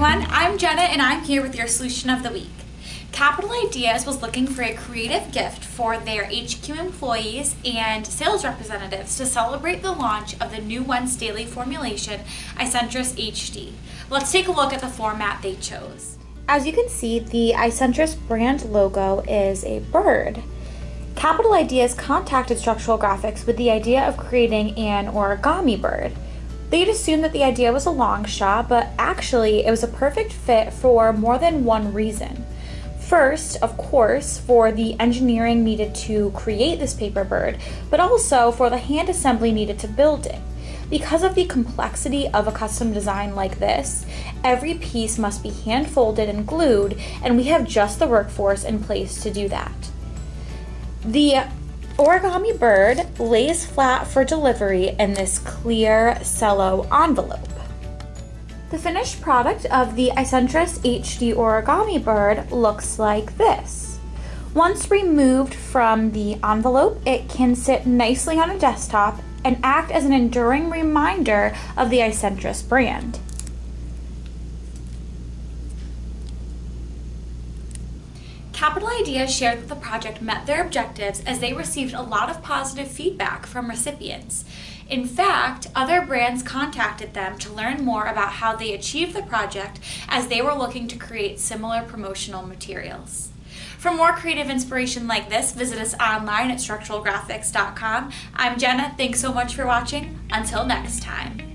everyone, I'm Jenna and I'm here with your solution of the week. Capital Ideas was looking for a creative gift for their HQ employees and sales representatives to celebrate the launch of the new Once Daily formulation, Isentress HD. Let's take a look at the format they chose. As you can see, the Isentress brand logo is a bird. Capital Ideas contacted Structural Graphics with the idea of creating an origami bird. They'd assumed that the idea was a long shot, but actually it was a perfect fit for more than one reason. First, of course, for the engineering needed to create this paper bird, but also for the hand assembly needed to build it. Because of the complexity of a custom design like this, every piece must be hand folded and glued, and we have just the workforce in place to do that. The origami bird lays flat for delivery in this clear cello envelope. The finished product of the Isentress HD origami bird looks like this. Once removed from the envelope, it can sit nicely on a desktop and act as an enduring reminder of the Isentress brand. Capital Ideas shared that the project met their objectives as they received a lot of positive feedback from recipients. In fact, other brands contacted them to learn more about how they achieved the project as they were looking to create similar promotional materials. For more creative inspiration like this, visit us online at structuralgraphics.com. I'm Jenna. Thanks so much for watching. Until next time.